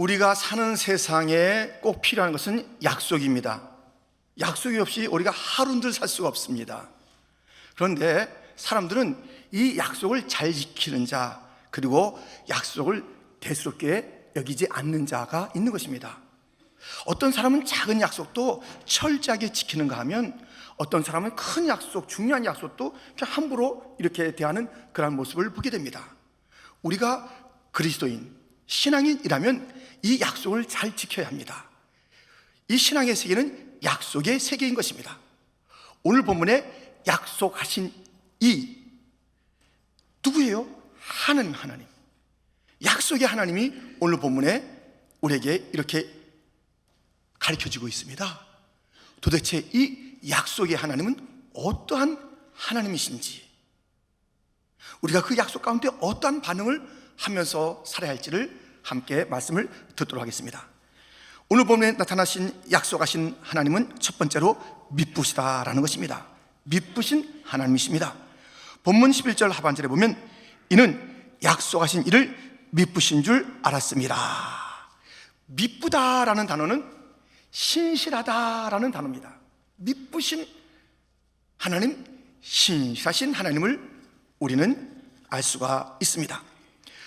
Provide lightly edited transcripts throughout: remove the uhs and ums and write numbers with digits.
우리가 사는 세상에 꼭 필요한 것은 약속입니다. 약속이 없이 우리가 하루도 살 수가 없습니다. 그런데 사람들은 이 약속을 잘 지키는 자, 그리고 약속을 대수롭게 여기지 않는 자가 있는 것입니다. 어떤 사람은 작은 약속도 철저하게 지키는가 하면, 어떤 사람은 큰 약속, 중요한 약속도 그냥 함부로 이렇게 대하는 그런 모습을 보게 됩니다. 우리가 그리스도인, 신앙인이라면 이 약속을 잘 지켜야 합니다. 이 신앙의 세계는 약속의 세계인 것입니다. 오늘 본문에 약속하신 이 누구예요? 하나님. 약속의 하나님이 오늘 본문에 우리에게 이렇게 가르쳐지고 있습니다. 도대체 이 약속의 하나님은 어떠한 하나님이신지, 우리가 그 약속 가운데 어떠한 반응을 하면서 살아야 할지를 함께 말씀을 듣도록 하겠습니다. 오늘 본문에 나타나신 약속하신 하나님은 첫 번째로 미쁘시다라는 것입니다. 미쁘신 하나님이십니다. 본문 11절 하반절에 보면 이는 약속하신 이를 미쁘신 줄 알았습니다. 미쁘다라는 단어는 신실하다라는 단어입니다. 미쁘신 하나님, 신실하신 하나님을 우리는 알 수가 있습니다.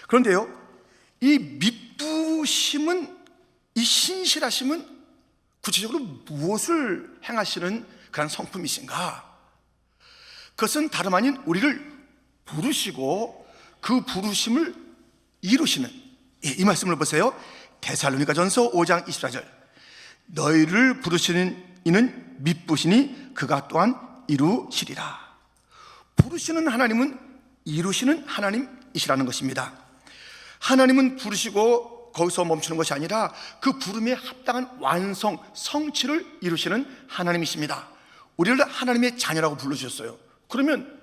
그런데요, 이 미쁘심은, 이 신실하심은 구체적으로 무엇을 행하시는 그런 성품이신가? 그것은 다름 아닌 우리를 부르시고 그 부르심을 이루시는, 이 말씀을 보세요. 데살로니가전서 5장 24절, 너희를 부르시는 이는 미쁘시니 그가 또한 이루시리라. 부르시는 하나님은 이루시는 하나님이시라는 것입니다. 하나님은 부르시고 거기서 멈추는 것이 아니라 그 부름에 합당한 완성, 성취를 이루시는 하나님이십니다. 우리를 하나님의 자녀라고 불러주셨어요. 그러면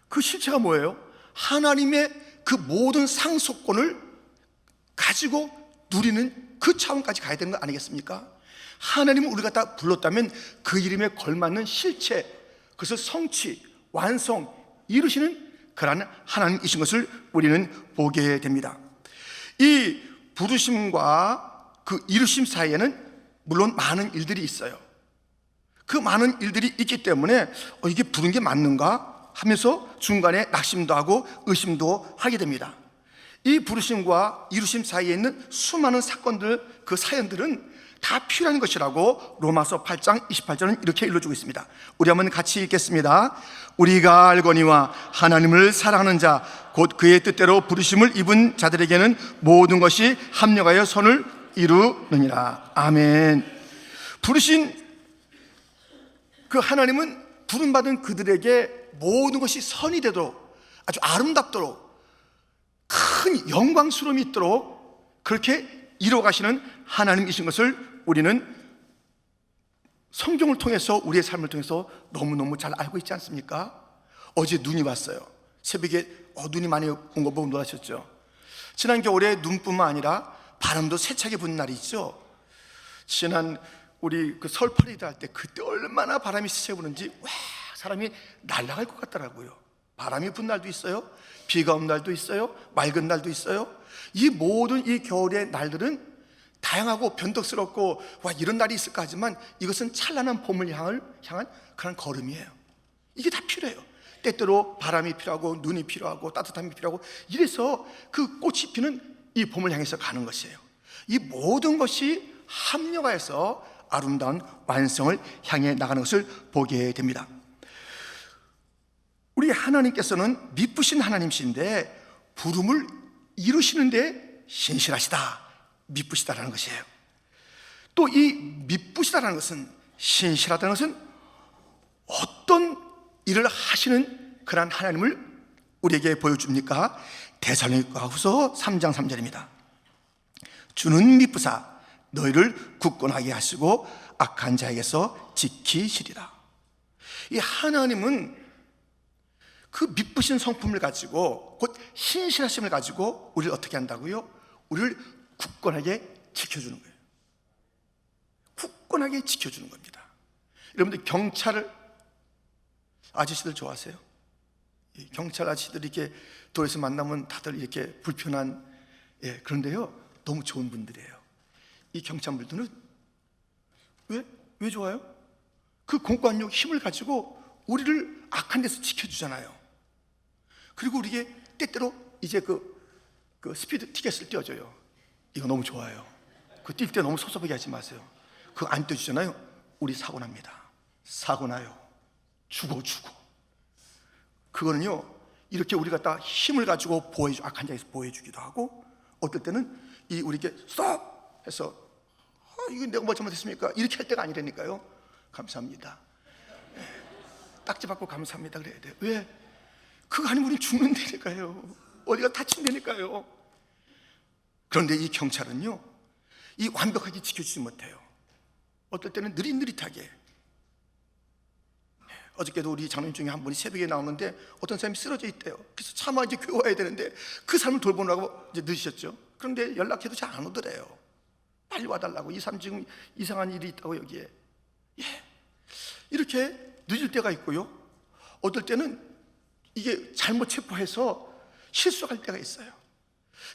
그 실체가 뭐예요? 하나님의 그 모든 상속권을 가지고 누리는 그 차원까지 가야 되는 거 아니겠습니까? 하나님은 우리가 다 불렀다면 그 이름에 걸맞는 실체, 그것을 성취, 완성, 이루시는 그러한 하나님이신 것을 우리는 보게 됩니다. 이 부르심과 그 이루심 사이에는 물론 많은 일들이 있어요. 그 많은 일들이 있기 때문에 이게 부른 게 맞는가 하면서 중간에 낙심도 하고 의심도 하게 됩니다. 이 부르심과 이루심 사이에 있는 수많은 사건들, 그 사연들은 다 필요한 것이라고 로마서 8장 28절은 이렇게 일러주고 있습니다. 우리 한번 같이 읽겠습니다. 우리가 알거니와 하나님을 사랑하는 자 곧 그의 뜻대로 부르심을 입은 자들에게는 모든 것이 합력하여 선을 이루느니라. 아멘. 부르신 그 하나님은 부름받은 그들에게 모든 것이 선이 되도록, 아주 아름답도록, 큰 영광스러움이 있도록 그렇게 이루어가시는 하나님이신 것을 우리는 성경을 통해서, 우리의 삶을 통해서 너무너무 잘 알고 있지 않습니까? 어제 눈이 왔어요. 새벽에 눈이 많이 온 거 보고 놀라셨죠? 지난 겨울에 눈뿐만 아니라 바람도 세차게 부는 날이 있죠. 지난 우리 그 설 퍼레이드 할 때 그때 얼마나 바람이 세차게 부는지 사람이 날아갈 것 같더라고요. 바람이 분 날도 있어요, 비가 온 날도 있어요, 맑은 날도 있어요. 이 모든 이 겨울의 날들은 다양하고 변덕스럽고 이런 날이 있을까 하지만 이것은 찬란한 봄을 향한 그런 걸음이에요. 이게 다 필요해요. 때때로 바람이 필요하고 눈이 필요하고 따뜻함이 필요하고, 이래서 그 꽃이 피는 이 봄을 향해서 가는 것이에요. 이 모든 것이 합력하여서 아름다운 완성을 향해 나가는 것을 보게 됩니다. 우리 하나님께서는 미쁘신 하나님이신데 부름을 이루시는데 신실하시다, 미쁘시다라는 것이에요. 또 이 미쁘시다라는 것은, 신실하다는 것은 어떤 일을 하시는 그런 하나님을 우리에게 보여줍니까? 데살로니가후서 3장 3절입니다. 주는 미쁘사 너희를 굳건하게 하시고 악한 자에게서 지키시리라. 이 하나님은 그 미쁘신 성품을 가지고, 곧 신실하심을 가지고 우리를 어떻게 한다고요? 우리를 굳건하게 지켜주는 거예요. 굳건하게 지켜주는 겁니다. 여러분들 경찰 아저씨들 좋아하세요? 경찰 아저씨들이 이렇게 도에서 만나면 다들 이렇게 불편한, 그런데요, 너무 좋은 분들이에요. 이 경찰분들은 왜 좋아요? 그 공권력 힘을 가지고 우리를 악한 데서 지켜주잖아요. 그리고 우리에게 때때로 이제 그 스피드 티켓을 떼어줘요. 이거 너무 좋아요. 그 뛸 때 너무 섭섭하게 하지 마세요. 그거 안 떼주잖아요. 우리 사고 납니다. 사고 나요. 죽어. 그거는요, 이렇게 우리가 딱 힘을 가지고 악한 자에서 보호해주기도 하고, 어떨 때는 우리에게 스톱! 해서 이거 내가 뭐 잘못했습니까? 이렇게 할 때가 아니라니까요. 감사합니다. 딱지 받고 감사합니다 그래야 돼요. 왜? 그거 아니면 우린 죽는다니까요. 어디가 다친다니까요. 그런데 이 경찰은요, 이 완벽하게 지켜주지 못해요. 어떨 때는 느릿느릿하게. 어저께도 우리 장로님 중에 한 분이 새벽에 나오는데 어떤 사람이 쓰러져 있대요. 그래서 차마 이제 교회 와야 되는데 그 사람을 돌보느라고 이제 늦으셨죠. 그런데 연락해도 잘 안 오더래요. 빨리 와달라고. 이 사람 지금 이상한 일이 있다고 여기에. 이렇게 늦을 때가 있고요. 어떨 때는 이게 잘못 체포해서 실수할 때가 있어요.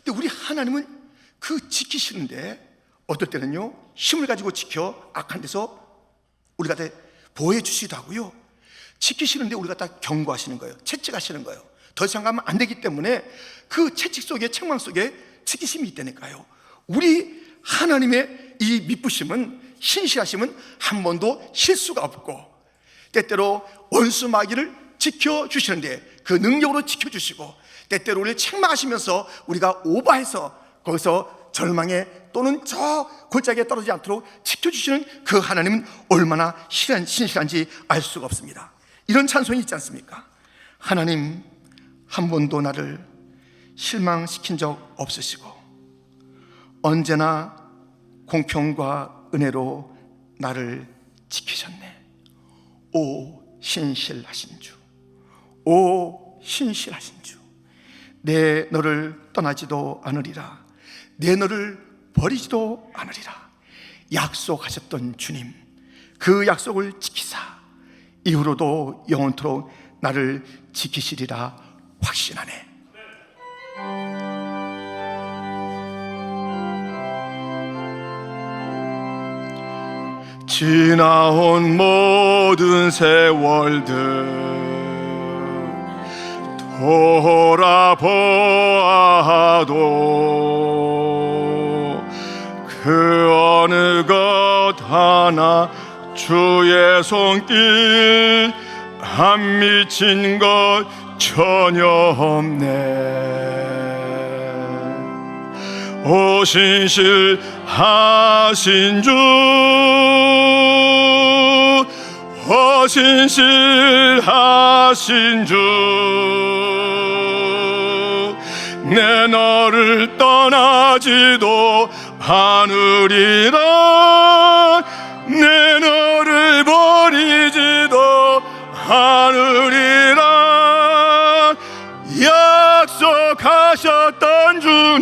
근데 우리 하나님은 그 지키시는데 어떨 때는요, 힘을 가지고 지켜 악한 데서 우리가 다 보호해 주시기도 하고요, 지키시는데 우리가 다 경고하시는 거예요. 채찍하시는 거예요. 더 이상 가면 안 되기 때문에 그 채찍 속에, 책망 속에 지키심이 있다니까요. 우리 하나님의 이 미쁘심은, 신실하심은 한 번도 실수가 없고, 때때로 원수 마귀를 지켜주시는데 그 능력으로 지켜주시고, 때때로 우리를 책망하시면서 우리가 오버해서 거기서 절망에 또는 저 골짜기에 떨어지지 않도록 지켜주시는 그 하나님은 얼마나 신실한지 알 수가 없습니다. 이런 찬송이 있지 않습니까? 하나님, 한 번도 나를 실망시킨 적 없으시고 언제나 공평과 은혜로 나를 지키셨네. 오 신실하신 주, 오 신실하신 주, 내 너를 떠나지도 않으리라, 내 너를 버리지도 않으리라 약속하셨던 주님, 그 약속을 지키사 이후로도 영원토록 나를 지키시리라 확신하네. 지나온 모든 세월들 돌아보아도 그 어느 것 하나 주의 손길 안 미친 것 전혀 없네. 오 신실하신 주, 오 신실하신 주, 내 너를 떠나지도 않으리라, 내 너를 버리지도 않으리라 약속하셨던 주님,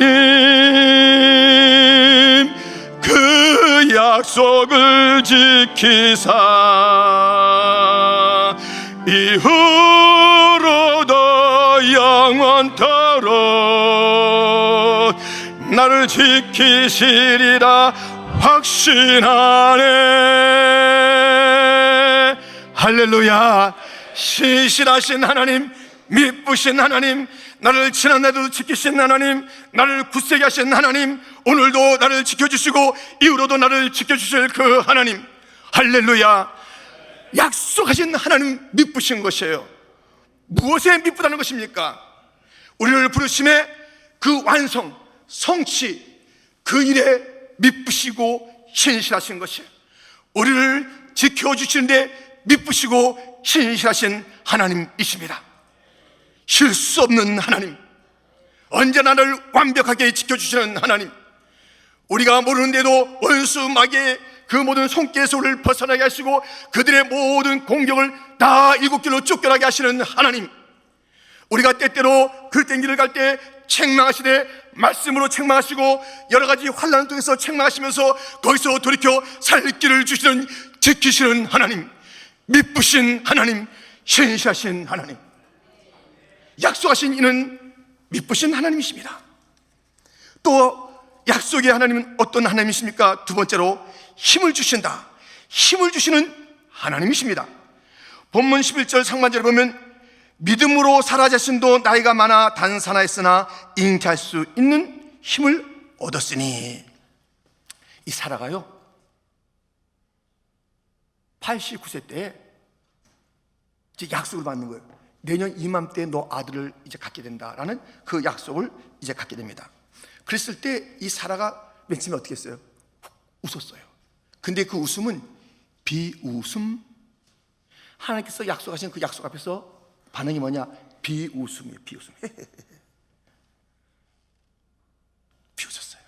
그 약속을 지키사 이후로도 영원토록 나를 지키시리라 확신하네. 할렐루야. 신실하신 하나님, 미쁘신 하나님, 나를 지난날도 지키신 하나님, 나를 굳세게 하신 하나님, 오늘도 나를 지켜주시고 이후로도 나를 지켜주실 그 하나님, 할렐루야. 약속하신 하나님, 미쁘신 것이에요. 무엇에 미쁘다는 것입니까? 우리를 부르심에 그 완성, 성취, 그 일에 미쁘시고 신실하신 것이에요. 우리를 지켜주시는데 미쁘시고 신실하신 하나님이십니다. 실수 없는 하나님, 언제나 나를 완벽하게 지켜주시는 하나님, 우리가 모르는데도 원수 마귀의 그 모든 손길에서 우리를 벗어나게 하시고 그들의 모든 공격을 다 일곱길로 쫓겨나게 하시는 하나님, 우리가 때때로 그릇된 길을 갈 때 책망하시되 말씀으로 책망하시고 여러 가지 환난을 통해서 책망하시면서 거기서 돌이켜 살 길을 주시는, 지키시는 하나님, 미쁘신 하나님, 신실하신 하나님, 약속하신 이는 미쁘신 하나님이십니다. 또 약속의 하나님은 어떤 하나님이십니까? 두 번째로 힘을 주신다. 힘을 주시는 하나님이십니다. 본문 11절 상반절에 보면 믿음으로 사라 자신도 나이가 많아 단산하였으나 잉태할 수 있는 힘을 얻었으니, 이 사라가요 89세 때에 이제 약속을 받는 거예요. 내년 이맘때 너 아들을 이제 갖게 된다라는 그 약속을 이제 갖게 됩니다. 그랬을 때 이 사라가 맨 처음에 어떻게 했어요? 웃었어요. 근데 그 웃음은 비웃음. 하나님께서 약속하신 그 약속 앞에서 반응이 뭐냐? 비웃음이에요. 비웃음. 비웃었어요.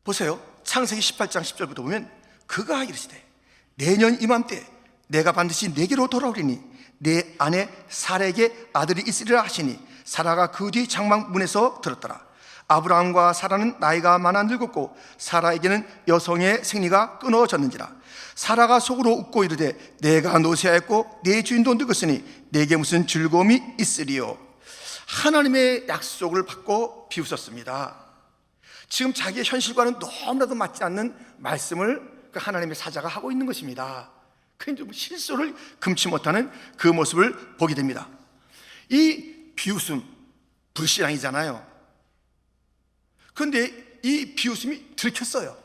보세요. 창세기 18장 10절부터 보면 그가 이르시되 내년 이맘때 내가 반드시 내게로 돌아오리니 내 아내 사라에게 아들이 있으리라 하시니 사라가 그 뒤 장막문에서 들었더라. 아브라함과 사라는 나이가 많아 늙었고 사라에게는 여성의 생리가 끊어졌는지라. 사라가 속으로 웃고 이르되 내가 노쇠하였고 내 주인도 늙었으니 내게 무슨 즐거움이 있으리요. 하나님의 약속을 받고 비웃었습니다. 지금 자기의 현실과는 너무나도 맞지 않는 말씀을 그 하나님의 사자가 하고 있는 것입니다. 그런데 실소를 금치 못하는 그 모습을 보게 됩니다. 이 비웃음, 불신앙이잖아요. 그런데 이 비웃음이 들켰어요.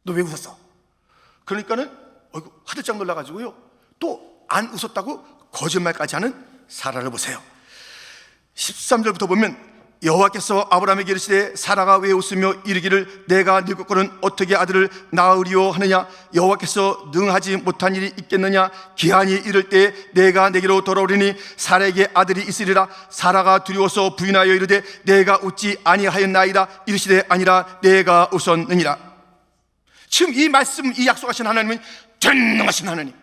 너 왜 웃었어? 그러니까는 화들짝 놀라가지고요, 또 안 웃었다고 거짓말까지 하는 사라를 보세요. 13절부터 보면 여호와께서 아브라함에게 이르시되 사라가 왜 웃으며 이르기를 내가 늙었거든 어떻게 아들을 낳으리오 하느냐? 여호와께서 능하지 못한 일이 있겠느냐? 기한이 이를 때 내가 내게로 돌아오리니 사라에게 아들이 있으리라. 사라가 두려워서 부인하여 이르되 내가 웃지 아니하였나이다. 이르시되 아니라 내가 웃었느니라. 지금 이 말씀, 이 약속하신 하나님은 전능하신 하나님,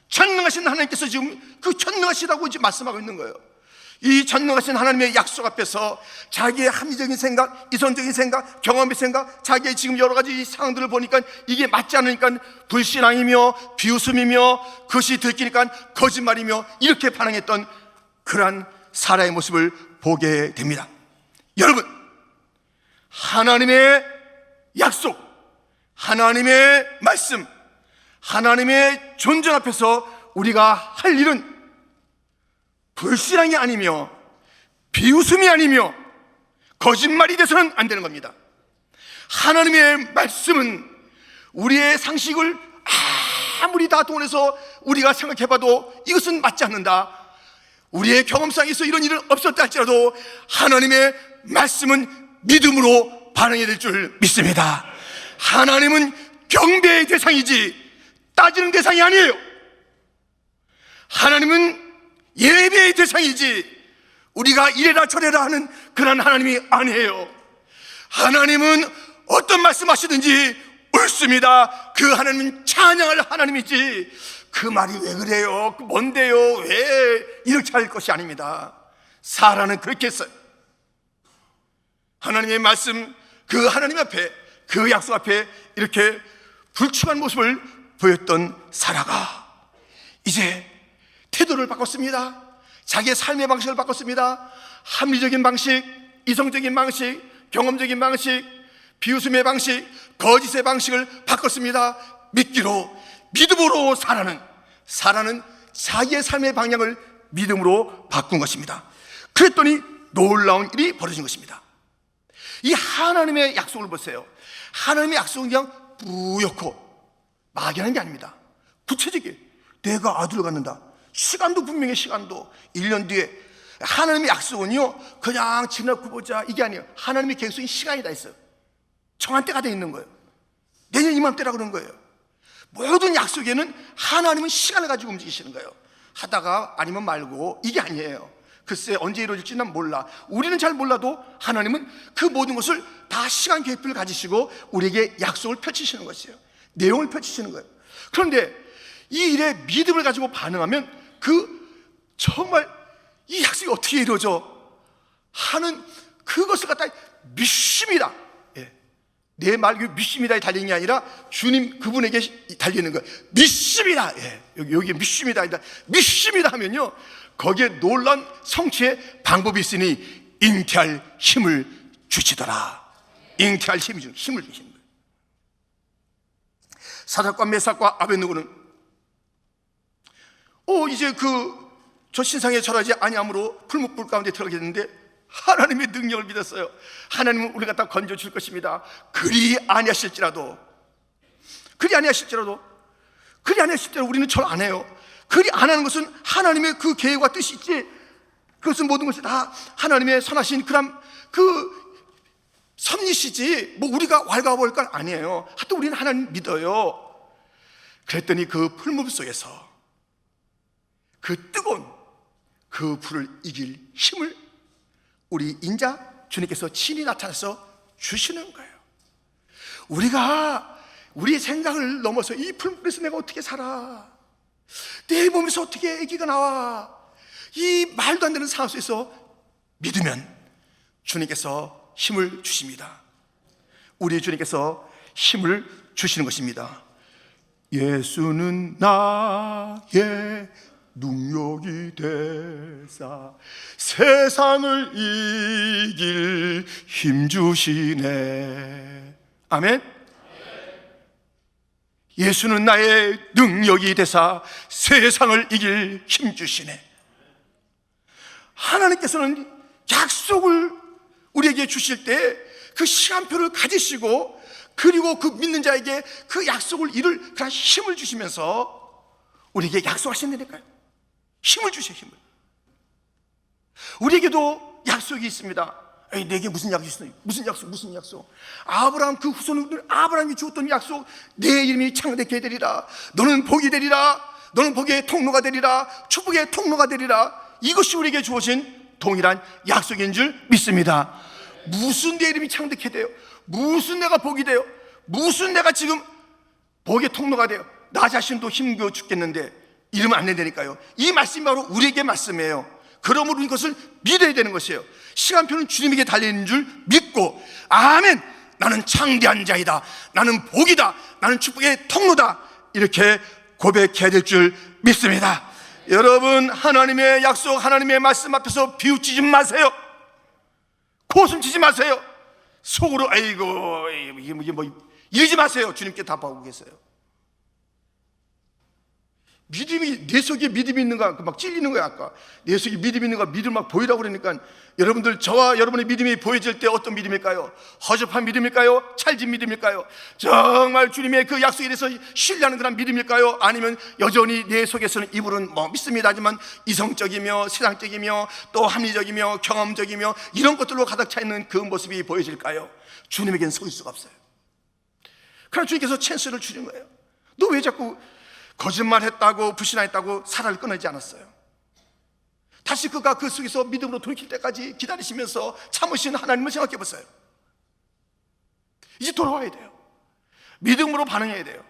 전능하신 하나님께서 지금 그 전능하시다고 이제 말씀하고 있는 거예요. 이 전능하신 하나님의 약속 앞에서 자기의 합리적인 생각, 이성적인 생각, 경험의 생각, 자기의 지금 여러 가지 상황들을 보니까 이게 맞지 않으니까 불신앙이며 비웃음이며 그것이 들키니까 거짓말이며 이렇게 반응했던 그러한 사라의 모습을 보게 됩니다. 여러분, 하나님의 약속, 하나님의 말씀, 하나님의 존재 앞에서 우리가 할 일은 불신앙이 아니며 비웃음이 아니며 거짓말이 돼서는 안 되는 겁니다. 하나님의 말씀은 우리의 상식을 아무리 다 동원해서 우리가 생각해봐도 이것은 맞지 않는다, 우리의 경험상에서 이런 일은 없었다 할지라도 하나님의 말씀은 믿음으로 반응해야 될 줄 믿습니다. 하나님은 경배의 대상이지 따지는 대상이 아니에요. 하나님은 예배의 대상이지 우리가 이래라 저래라 하는 그런 하나님이 아니에요. 하나님은 어떤 말씀하시든지 옳습니다. 그 하나님은 찬양할 하나님이지 그 말이 왜 그래요? 뭔데요? 왜 이렇게 할 것이 아닙니다. 사라는 그렇게 했어요. 하나님의 말씀, 그 하나님 앞에, 그 약속 앞에 이렇게 불충한 모습을 보였던 사라가 이제 태도를 바꿨습니다. 자기의 삶의 방식을 바꿨습니다. 합리적인 방식, 이성적인 방식, 경험적인 방식, 비웃음의 방식, 거짓의 방식을 바꿨습니다. 믿음으로 사라는 자기의 삶의 방향을 믿음으로 바꾼 것입니다. 그랬더니 놀라운 일이 벌어진 것입니다. 이 하나님의 약속을 보세요. 하나님의 약속은 그냥 뿌옇고 막연한 게 아닙니다. 구체적이에요. 내가 아들을 갖는다. 시간도 분명히 시간도 1년 뒤에. 하나님의 약속은요 그냥 지나고 보자 이게 아니에요. 하나님의 계획성이 시간이 다 있어요. 정한 때가 돼 있는 거예요. 내년 이맘때라 그런 거예요. 모든 약속에는 하나님은 시간을 가지고 움직이시는 거예요. 하다가 아니면 말고 이게 아니에요. 글쎄 언제 이루어질지 난 몰라. 우리는 잘 몰라도 하나님은 그 모든 것을 다 시간 계획표를 가지시고 우리에게 약속을 펼치시는 것이에요. 내용을 펼치시는 거예요. 그런데 이 일에 믿음을 가지고 반응하면 정말 이 약속이 어떻게 이루어져 하는 그것을 갖다 믿습니다. 예. 내 말 믿습니다에 달리는 게 아니라 주님 그분에게 달리는 거예요. 믿습니다. 예. 여기 믿습니다. 믿습니다 하면요 거기에 놀란 성취의 방법이 있으니 잉태할 힘을 주시더라. 잉태할 힘을 주시는 거예요. 사삭과 메삭과 아벤누고는 이제 저 신상에 절하지 아니함으로 풀무불 가운데 들어가겠는데 하나님의 능력을 믿었어요. 하나님은 우리가 다 건져줄 것입니다. 그리 아니하실지라도 우리는 절 안 해요. 그리 안 하는 것은 하나님의 그 계획과 뜻이 있지, 그것은 모든 것이 다 하나님의 선하신 섭리시지 우리가 왈가왈부할 건 아니에요. 하여튼 우리는 하나님 믿어요. 그랬더니 그 풀무불 속에서 그 뜨거운 그 불을 이길 힘을 우리 인자 주님께서 친히 나타나서 주시는 거예요. 우리의 생각을 넘어서 이 풀무불에서 내가 어떻게 살아, 내 몸에서 어떻게 아기가 나와, 이 말도 안 되는 상황 속에서 믿으면 주님께서 힘을 주십니다. 우리 주님께서 힘을 주시는 것입니다. 예수는 나의 능력이 되사 세상을 이길 힘 주시네. 아멘. 예수는 나의 능력이 되사 세상을 이길 힘 주시네. 하나님께서는 약속을 우리에게 주실 때 그 시간표를 가지시고, 그리고 그 믿는 자에게 그 약속을 이룰 그런 힘을 주시면서 우리에게 약속하신다니까요. 힘을 주셔, 힘을. 우리에게도 약속이 있습니다. 내게 무슨 약속이 있어요? 무슨 약속? 아브라함 그 후손들, 아브라함이 주었던 약속, 내 이름이 창대케 되리라, 너는 복이 되리라, 너는 복의 통로가 되리라, 축복의 통로가 되리라. 이것이 우리에게 주어진 동일한 약속인 줄 믿습니다. 무슨 내 이름이 창대케 돼요? 무슨 내가 복이 돼요? 무슨 내가 지금 복의 통로가 돼요? 나 자신도 힘겨워 죽겠는데 이러면 안 된다니까요. 이 말씀이 바로 우리에게 말씀이에요. 그러므로 이것을 믿어야 되는 것이에요. 시간표는 주님에게 달려있는 줄 믿고, 아멘, 나는 창대한 자이다, 나는 복이다, 나는 축복의 통로다, 이렇게 고백해야 될 줄 믿습니다. 여러분, 하나님의 약속, 하나님의 말씀 앞에서 비웃지지 마세요. 고슴치지 마세요. 속으로 아이고 이게 이러지 마세요. 주님께 답하고 계세요. 믿음이, 내 속에 믿음이 있는가 막 찔리는 거야. 아까 내 속에 믿음이 있는가, 믿음 막 보이라고 그러니까, 여러분들, 저와 여러분의 믿음이 보여질 때 어떤 믿음일까요? 허접한 믿음일까요? 찰진 믿음일까요? 정말 주님의 그 약속에 대해서 신뢰하는 그런 믿음일까요? 아니면 여전히 내 속에서는 입으로는 믿습니다 하지만 이성적이며 세상적이며 또 합리적이며 경험적이며 이런 것들로 가득 차 있는 그 모습이 보여질까요? 주님에게는 속일 수가 없어요. 그러나 주님께서 찬스를 주는 거예요. 너 왜 자꾸 거짓말했다고 불신했다고 사랑을 끊어지 않았어요. 다시 그가 그 속에서 믿음으로 돌이킬 때까지 기다리시면서 참으신 하나님을 생각해 보세요. 이제 돌아와야 돼요. 믿음으로 반응해야 돼요.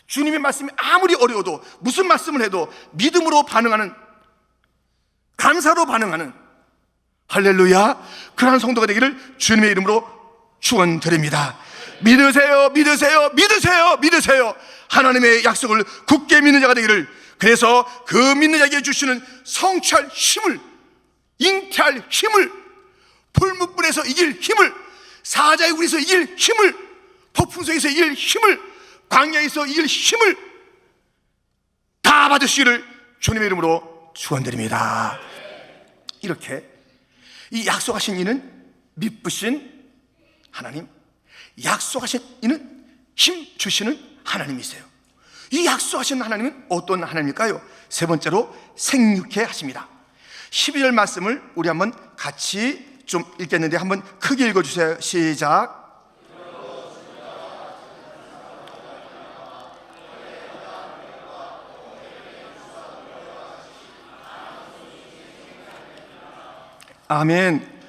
주님의 말씀이 아무리 어려워도, 무슨 말씀을 해도 믿음으로 반응하는, 감사로 반응하는, 할렐루야, 그러한 성도가 되기를 주님의 이름으로 축원드립니다. 믿으세요, 믿으세요, 믿으세요, 믿으세요. 하나님의 약속을 굳게 믿는 자가 되기를. 그래서 그 믿는 자에게 주시는 성취할 힘을, 잉태할 힘을, 풀무불에서 이길 힘을, 사자의 굴에서 이길 힘을, 폭풍 속에서 이길 힘을, 광야에서 이길 힘을 다 받으시기를 주님의 이름으로 축원드립니다. 이렇게 이 약속하신 이는 믿으신 하나님, 약속하신 이는 힘 주시는 하나님이세요. 이 약속하신 하나님은 어떤 하나님일까요? 세 번째로 생육해 하십니다. 12절 말씀을 우리 한번 같이 좀 읽겠는데 한번 크게 읽어주세요. 시작. 아멘.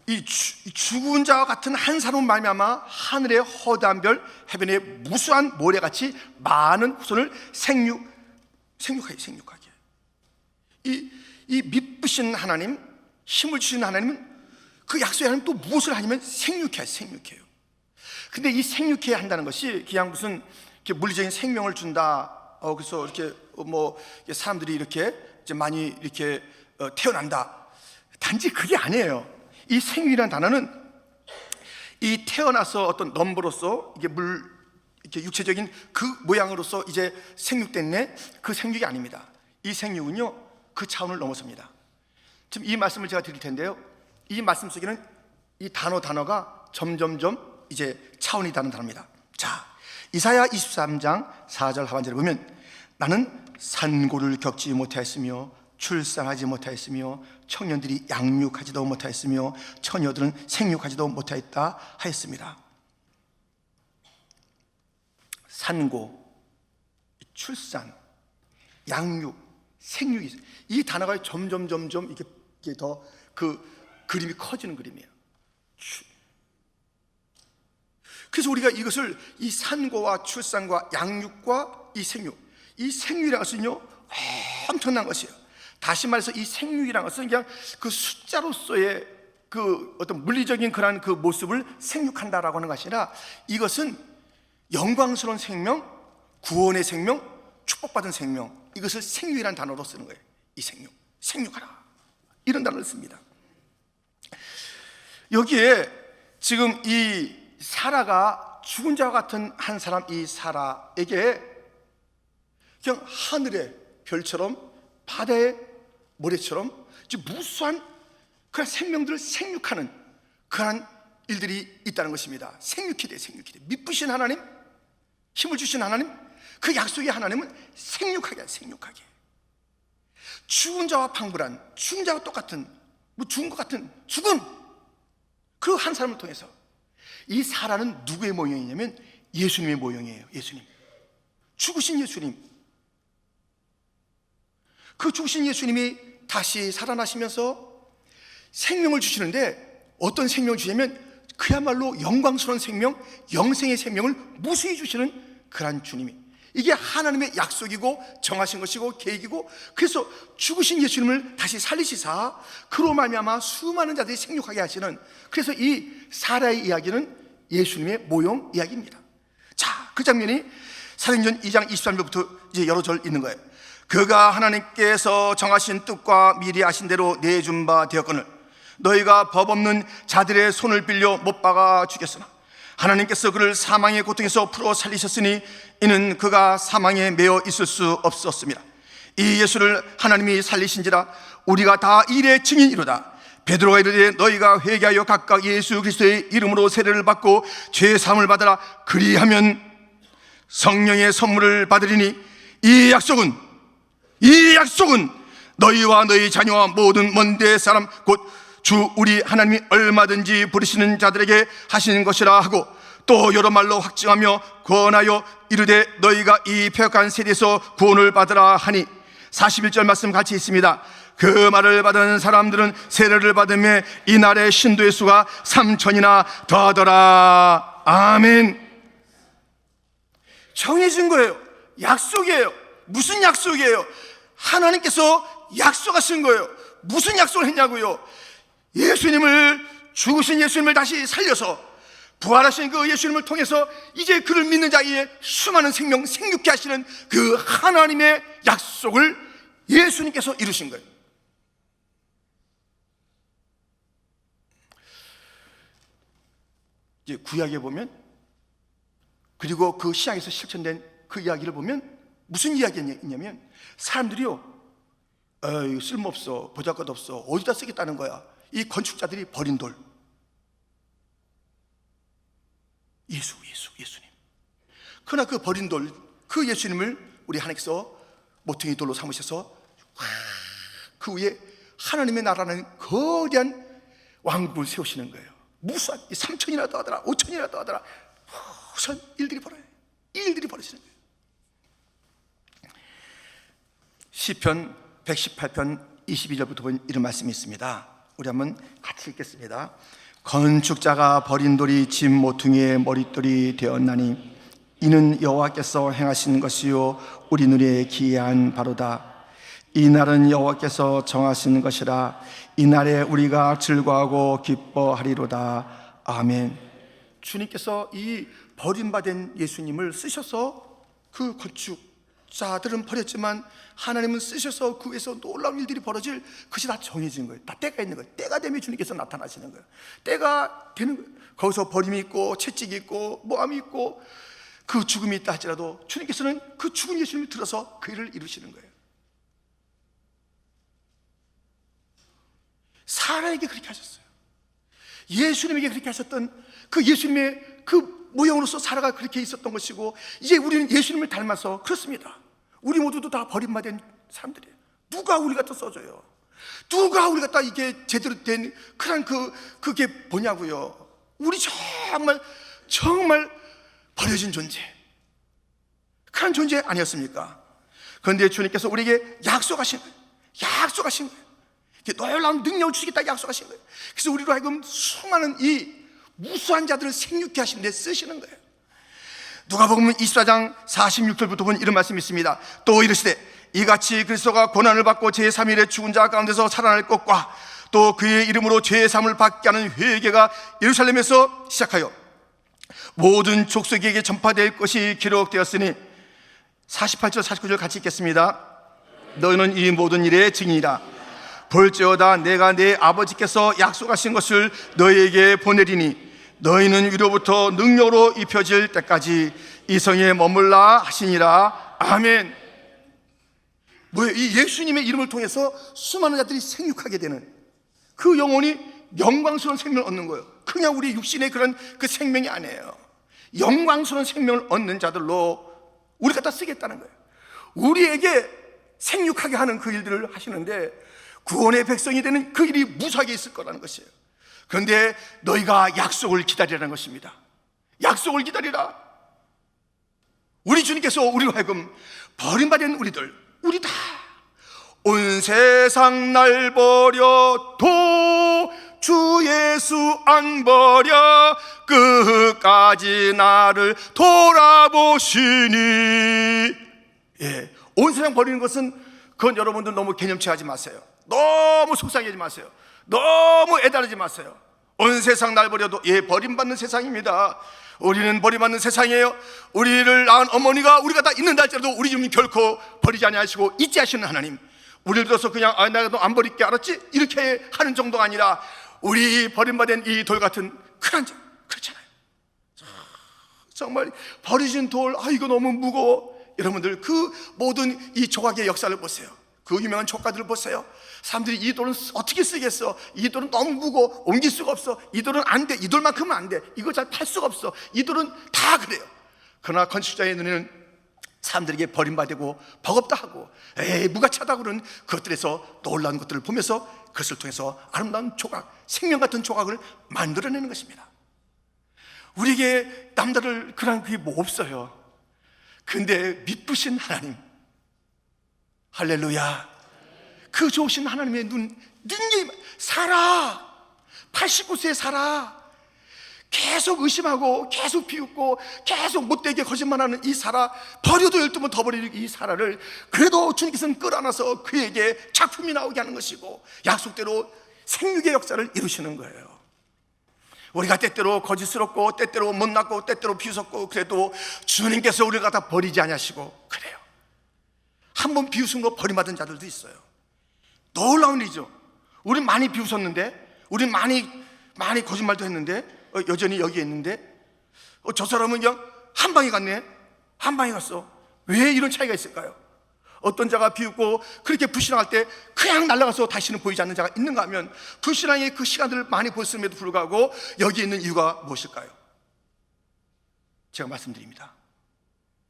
이 죽은 자와 같은 한 사람 말미암아 하늘의 허다한 별, 해변의 무수한 모래같이 많은 후손을 생육하게. 이 믿으신 하나님, 힘을 주시는 하나님은 그 약속의 하나님 또 무엇을 하냐면 생육해요. 근데 이 생육해야 한다는 것이 그냥 무슨 이렇게 물리적인 생명을 준다. 그래서 이렇게 사람들이 이렇게 이제 많이 이렇게 태어난다. 단지 그게 아니에요. 이 생육이라는 단어는 이 태어나서 어떤 넘버로서 이게 이렇게 육체적인 그 모양으로서 이제 생육됐네, 그 생육이 아닙니다. 이 생육은요, 그 차원을 넘어섭니다. 지금 이 말씀을 제가 드릴 텐데요, 이 말씀 속에는 이 단어가 점점점 이제 차원이 다른 단어입니다. 자, 이사야 23장 4절 하반절에 보면, 나는 산고를 겪지 못하였으며 출산하지 못하였으며 청년들이 양육하지도 못하였으며 처녀들은 생육하지도 못하였다 하였습니다. 산고, 출산, 양육, 생육이, 이 단어가 점점 이게 더 그 그림이 커지는 그림이에요. 그래서 우리가 이것을 이 산고와 출산과 양육과 이 생육, 이 생육이라는 것은요 엄청난 것이에요. 다시 말해서 이 생육이라는 것은 그냥 그 숫자로서의 그 어떤 물리적인 그런 그 모습을 생육한다라고 하는 것이 아니라, 이것은 영광스러운 생명, 구원의 생명, 축복받은 생명, 이것을 생육이라는 단어로 쓰는 거예요. 이 생육, 생육하라, 이런 단어를 씁니다. 여기에 지금 이 사라가 죽은 자와 같은 한 사람, 이 사라에게 그냥 하늘의 별처럼 바다의 모래처럼 무수한 그런 생명들을 생육하는 그런 일들이 있다는 것입니다. 생육이 돼. 믿으신 하나님, 힘을 주신 하나님, 그 약속의 하나님은 생육하게. 죽은 자와 방불한, 죽은 자와 똑같은, 죽은 것 같은 죽은 그 한 사람을 통해서 이 사라는 누구의 모형이냐면 예수님의 모형이에요. 예수님, 죽으신 예수님. 그 죽으신 예수님이 다시 살아나시면서 생명을 주시는데, 어떤 생명을 주냐면 그야말로 영광스러운 생명, 영생의 생명을 무수히 주시는 그런 주님이, 이게 하나님의 약속이고 정하신 것이고 계획이고, 그래서 죽으신 예수님을 다시 살리시사 그로 말미암아 수많은 자들이 생육하게 하시는, 그래서 이 사라의 이야기는 예수님의 모형 이야기입니다. 자, 그 장면이 사도행전 2장 23절부터 이제 여러 절 있는 거예요. 그가 하나님께서 정하신 뜻과 미리 아신 대로 내준 바 되었거늘 너희가 법 없는 자들의 손을 빌려 못 박아 죽였으나 하나님께서 그를 사망의 고통에서 풀어 살리셨으니 이는 그가 사망에 매어 있을 수 없었습니다. 이 예수를 하나님이 살리신지라 우리가 다 이의 증인이로다. 베드로가 이르되 너희가 회개하여 각각 예수 그리스도의 이름으로 세례를 받고 죄 사함을 받으라. 그리하면 성령의 선물을 받으리니 이 약속은 너희와 너희 자녀와 모든 먼데 사람 곧 주 우리 하나님이 얼마든지 부르시는 자들에게 하시는 것이라 하고, 또 여러 말로 확증하며 권하여 이르되 너희가 이 패역한 세대에서 구원을 받으라 하니, 41절 말씀 같이 있습니다. 그 말을 받은 사람들은 세례를 받음에 이날의 신도의 수가 3,000이나 더하더라. 아멘. 정해진 거예요. 약속이에요. 무슨 약속이에요? 하나님께서 약속하신 거예요. 무슨 약속을 했냐고요? 예수님을, 죽으신 예수님을 다시 살려서 부활하신 그 예수님을 통해서 이제 그를 믿는 자의 수많은 생명 생육케 하시는 그 하나님의 약속을 예수님께서 이루신 거예요. 이제 구약에 보면, 그리고 그 신약에서 실천된 그 이야기를 보면 무슨 이야기가 있냐면, 사람들이요, 쓸모없어, 보잘것없어, 어디다 쓰겠다는 거야. 이 건축자들이 버린 돌, 예수님. 그러나 그 버린 돌, 그 예수님을 우리 하나님께서 모퉁이 돌로 삼으셔서 그 위에 하나님의 나라는 거대한 왕국을 세우시는 거예요. 무수한 3,000이라도 하더라, 5,000이라도 하더라, 우선 일들이 벌어지는 거예요. 시편 118편 22절부터 보면 이런 말씀이 있습니다. 우리 한번 같이 읽겠습니다. 건축자가 버린 돌이 집 모퉁이의 머릿돌이 되었나니 이는 여호와께서 행하신 것이요 우리 눈에 기이한 바로다. 이 날은 여호와께서 정하신 것이라. 이 날에 우리가 즐거워하고 기뻐하리로다. 아멘. 주님께서 이 버림받은 예수님을 쓰셔서 그 건축 자들은 버렸지만 하나님은 쓰셔서 그 위에서 놀라운 일들이 벌어질, 그것이 다 정해진 거예요. 다 때가 있는 거예요. 때가 되면 주님께서 나타나시는 거예요. 때가 되는 거예요. 거기서 버림이 있고 채찍이 있고 모함이 있고 그 죽음이 있다 할지라도 주님께서는 그 죽은 예수님을 들어서 그 일을 이루시는 거예요. 사라에게 그렇게 하셨어요. 예수님에게 그렇게 하셨던 그 예수님의 그 모형으로서 사라가 그렇게 있었던 것이고, 이제 우리는 예수님을 닮아서 그렇습니다. 우리 모두도 다 버림받은 사람들이에요. 누가 우리 갖다 써줘요? 누가 우리 갖다 이게 제대로 된 그런 그게 뭐냐고요? 우리 정말 버려진 존재, 그런 존재 아니었습니까? 그런데 주님께서 우리에게 약속하신 거예요. 놀라운 능력을 주시겠다 약속하신 거예요. 그래서 우리로 하여금 수많은 이 무수한 자들을 생육케 하시는 데 쓰시는 거예요. 누가복음 24장 46절부터 보면 이런 말씀이 있습니다. 또 이르시되 이같이 그리스도가 고난을 받고 제3일에 죽은 자 가운데서 살아날 것과 또 그의 이름으로 죄의 사함을 받게 하는 회개가 예루살렘에서 시작하여 모든 족속에게 전파될 것이 기록되었으니, 48절 49절 같이 읽겠습니다. 너희는 이 모든 일의 증인이라. 볼지어다 내가 내 아버지께서 약속하신 것을 너희에게 보내리니 너희는 위로부터 능력으로 입혀질 때까지 이 성에 머물라 하시니라. 아멘. 뭐예요? 이 예수님의 이름을 통해서 수많은 자들이 생육하게 되는 그 영혼이 영광스러운 생명을 얻는 거예요. 그냥 우리 육신의 그런 그 생명이 아니에요. 영광스러운 생명을 얻는 자들로 우리 갖다 쓰겠다는 거예요. 우리에게 생육하게 하는 그 일들을 하시는데, 구원의 백성이 되는 그 일이 무수하게 있을 거라는 것이에요. 그런데 너희가 약속을 기다리라는 것입니다. 약속을 기다리라. 우리 주님께서 우리로 하여금 버림받은 우리들, 우리 다 온 세상 날 버려도 주 예수 안 버려 끝까지 나를 돌아보시니. 온 세상 버리는 것은, 그건 여러분들 너무 개념치 하지 마세요. 너무 속상해하지 마세요. 너무 애달하지 마세요. 온 세상 날 버려도, 버림받는 세상입니다. 우리는 버림받는 세상이에요. 우리를 낳은 어머니가 우리가 다 있는다 할지라도 우리 주님 결코 버리지 아니하시고 잊지 하시는 하나님, 우리를 들어서 그냥 내가 너 안 버릴게 알았지? 이렇게 하는 정도가 아니라 우리 버림받은 이 돌 같은 큰 자, 그렇잖아요. 정말 버려진 돌, 이거 너무 무거워. 여러분들 그 모든 이 조각의 역사를 보세요. 그 유명한 조각들을 보세요. 사람들이 이 돌은 어떻게 쓰겠어? 이 돌은 너무 무거워, 옮길 수가 없어. 이 돌은 안 돼, 이 돌만큼은 안 돼, 이거 잘 팔 수가 없어. 이 돌은 다 그래요. 그러나 건축자의 눈에는 사람들에게 버림받고 버겁다 하고 무가치하다 그런 그것들에서 놀라운 것들을 보면서 그것을 통해서 아름다운 조각, 생명 같은 조각을 만들어내는 것입니다. 우리에게 남다를 그런 그게 뭐 없어요. 근데 미쁘신 하나님, 할렐루야, 그 좋으신 하나님의 능력이, 사라 89세 사라, 계속 의심하고 계속 비웃고 계속 못되게 거짓말하는 이 사라, 버려도 12번 더 버리는 이 사라를 그래도 주님께서는 끌어안아서 그에게 작품이 나오게 하는 것이고, 약속대로 생육의 역사를 이루시는 거예요. 우리가 때때로 거짓스럽고 때때로 못났고 때때로 비웃었고 그래도 주님께서 우리를 갖다 버리지 아니하시고 그래요. 한번 비웃은 거 버림받은 자들도 있어요. 놀라운 일이죠. 우린 많이 비웃었는데, 우린 많이 거짓말도 했는데, 여전히 여기에 있는데, 저 사람은 그냥 한 방에 갔네. 한 방에 갔어. 왜 이런 차이가 있을까요? 어떤 자가 비웃고 그렇게 불신앙할 때 그냥 날아가서 다시는 보이지 않는 자가 있는가 하면, 불신앙의 그 시간들을 많이 보였음에도 불구하고 여기 있는 이유가 무엇일까요? 제가 말씀드립니다.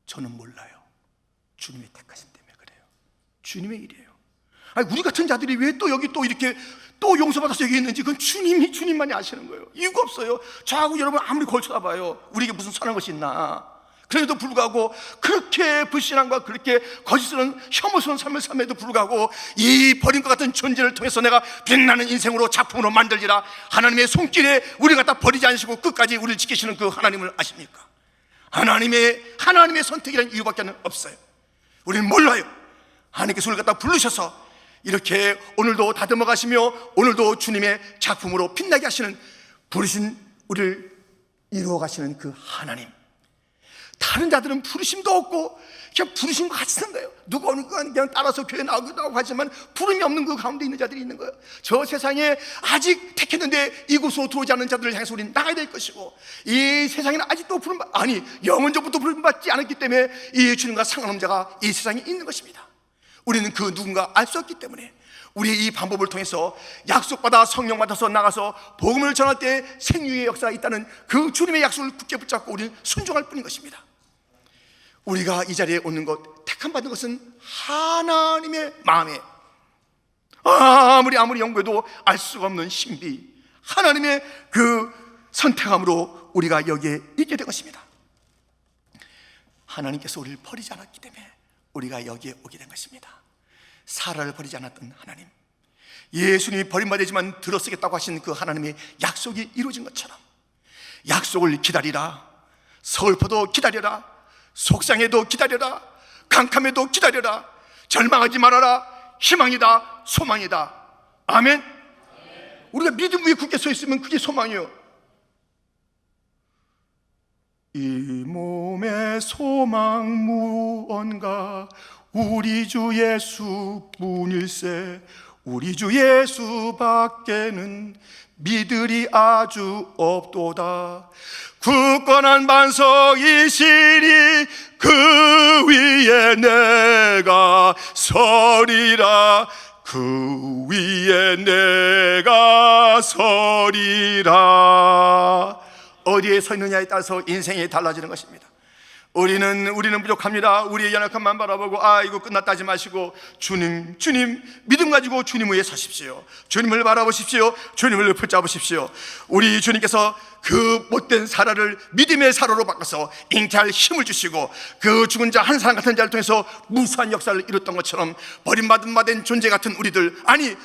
저는 몰라요. 주님의 택하심 때문에 그래요. 주님의 일이에요. 우리 같은 자들이 왜 또 여기 또 이렇게 또 용서받아서 여기 있는지, 그건 주님만이 아시는 거예요. 이유가 없어요. 저하고 여러분 아무리 걸쳐다봐요, 우리에게 무슨 선한 것이 있나. 그래도 불구하고 그렇게 불신앙과 그렇게 거짓스러운 혐오스러운 삶을 삶에도 불구하고 이 버린 것 같은 존재를 통해서 내가 빛나는 인생으로 작품으로 만들리라, 하나님의 손길에 우리 갖다 버리지 않으시고 끝까지 우리를 지키시는 그 하나님을 아십니까? 하나님의 선택이라는 이유밖에 없어요. 우리는 몰라요. 하나님께서 우리를 갖다 부르셔서 이렇게 오늘도 다듬어 가시며 오늘도 주님의 작품으로 빛나게 하시는, 부르신 우리를 이루어 가시는 그 하나님. 다른 자들은 부르심도 없고 그냥 부르신 것 같이 산 거예요. 누가 오는 거 그냥 따라서 교회 나오기도 하고 하지만 부름이 없는 그 가운데 있는 자들이 있는 거예요. 저 세상에 아직 택했는데 이곳으로 들어오지 않는 자들을 향해서 우리는 나가야 될 것이고, 이 세상에는 아직도 영원전부터 부름받지 않았기 때문에 이 주님과 상관없는 자가 이 세상에 있는 것입니다. 우리는 그 누군가 알 수 없기 때문에 우리의 이 방법을 통해서 약속받아 성령 받아서 나가서 복음을 전할 때 생육의 역사가 있다는 그 주님의 약속을 굳게 붙잡고 우리는 순종할 뿐인 것입니다. 우리가 이 자리에 오는 것, 택함 받은 것은 하나님의 마음에 아무리 연구해도 알 수가 없는 신비, 하나님의 그 선택함으로 우리가 여기에 있게 된 것입니다. 하나님께서 우리를 버리지 않았기 때문에 우리가 여기에 오게 된 것입니다. 사라를 버리지 않았던 하나님, 예수님이 버림받았지만 들어서겠다고 하신 그 하나님의 약속이 이루어진 것처럼 약속을 기다리라, 서글퍼도 기다려라, 속상해도 기다려라, 캄캄해도 기다려라, 절망하지 말아라, 희망이다, 소망이다. 아멘. 우리가 믿음 위에 굳게 서 있으면 그게 소망이에요. 이 몸의 소망 무언가 우리 주 예수뿐일세, 우리 주 예수밖에는 믿으리 아주 없도다. 굳건한 반석이시니 그 위에 내가 서리라, 그 위에 내가 서리라. 어디에 서 있느냐에 따라서 인생이 달라지는 것입니다. 우리는 부족합니다. 우리의 연약함만 바라보고 이거 끝났다 하지 마시고 주님 믿음 가지고 주님 위에 서십시오. 주님을 바라보십시오. 주님을 붙잡으십시오. 우리 주님께서 그 못된 사라를 믿음의 사라로 바꿔서 잉태할 힘을 주시고 그 죽은 자 한 사람 같은 자를 통해서 무수한 역사를 이뤘던 것처럼 버림받은 존재 같은 우리들,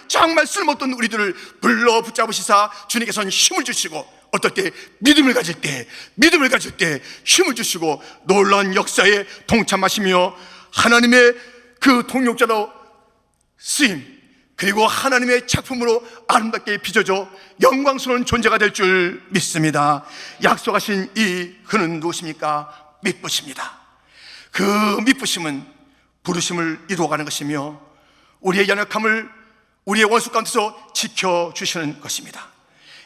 정말 쓸모없던 우리들을 불러 붙잡으시사 주님께서는 힘을 주시고 어떨 때 믿음을 가질 때 힘을 주시고 놀라운 역사에 동참하시며 하나님의 그 동역자로 쓰임, 그리고 하나님의 작품으로 아름답게 빚어져 영광스러운 존재가 될 줄 믿습니다. 약속하신 이 그는 누구십니까? 미쁘십니다. 그 미쁘심은 부르심을 이루어가는 것이며 우리의 연약함을 우리의 원수 가운데서 지켜주시는 것입니다.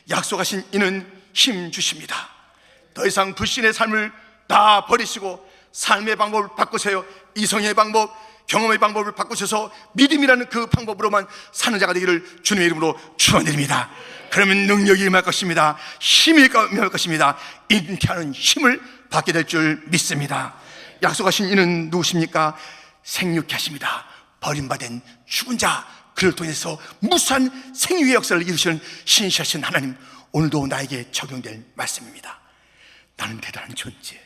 약속하신 이는 힘 주십니다. 더 이상 불신의 삶을 다 버리시고 삶의 방법을 바꾸세요. 이성의 방법, 경험의 방법을 바꾸셔서 믿음이라는 그 방법으로만 사는 자가 되기를 주님의 이름으로 축원드립니다. 그러면 능력이 임할 것입니다. 힘이 임할 것입니다. 잉태하는 힘을 받게 될 줄 믿습니다. 약속하신 이는 누구십니까? 생육케 하십니다. 버림받은 죽은 자, 그를 통해서 무수한 생육의 역사를 이루시는 신실하신 하나님, 오늘도 나에게 적용될 말씀입니다. 나는 대단한 존재,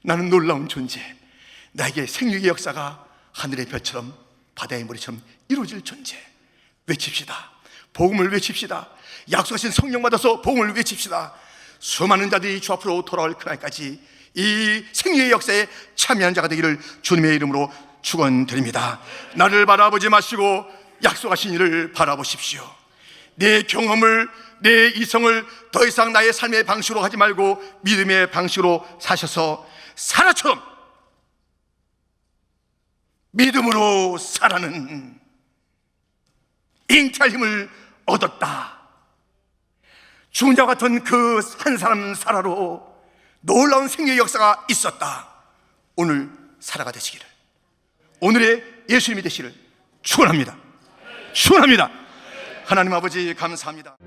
나는 놀라운 존재, 나에게 생육의 역사가 하늘의 별처럼 바다의 모래처럼 이루어질 존재. 외칩시다. 복음을 외칩시다. 약속하신 성령 받아서 복음을 외칩시다. 수많은 자들이 주 앞으로 돌아올 그날까지 이 생육의 역사에 참여한 자가 되기를 주님의 이름으로 축원드립니다. 나를 바라보지 마시고 약속하신 이를 바라보십시오. 내 경험을, 내 이성을 더 이상 나의 삶의 방식으로 하지 말고 믿음의 방식으로 사셔서 사라처럼 믿음으로 살아는 잉태할 힘을 얻었다. 죽은 자와 같은 그 한 사람 사라로 놀라운 생명의 역사가 있었다. 오늘 사라가 되시기를, 오늘의 예수님이 되시기를 축원합니다. 축원합니다. 하나님 아버지 감사합니다.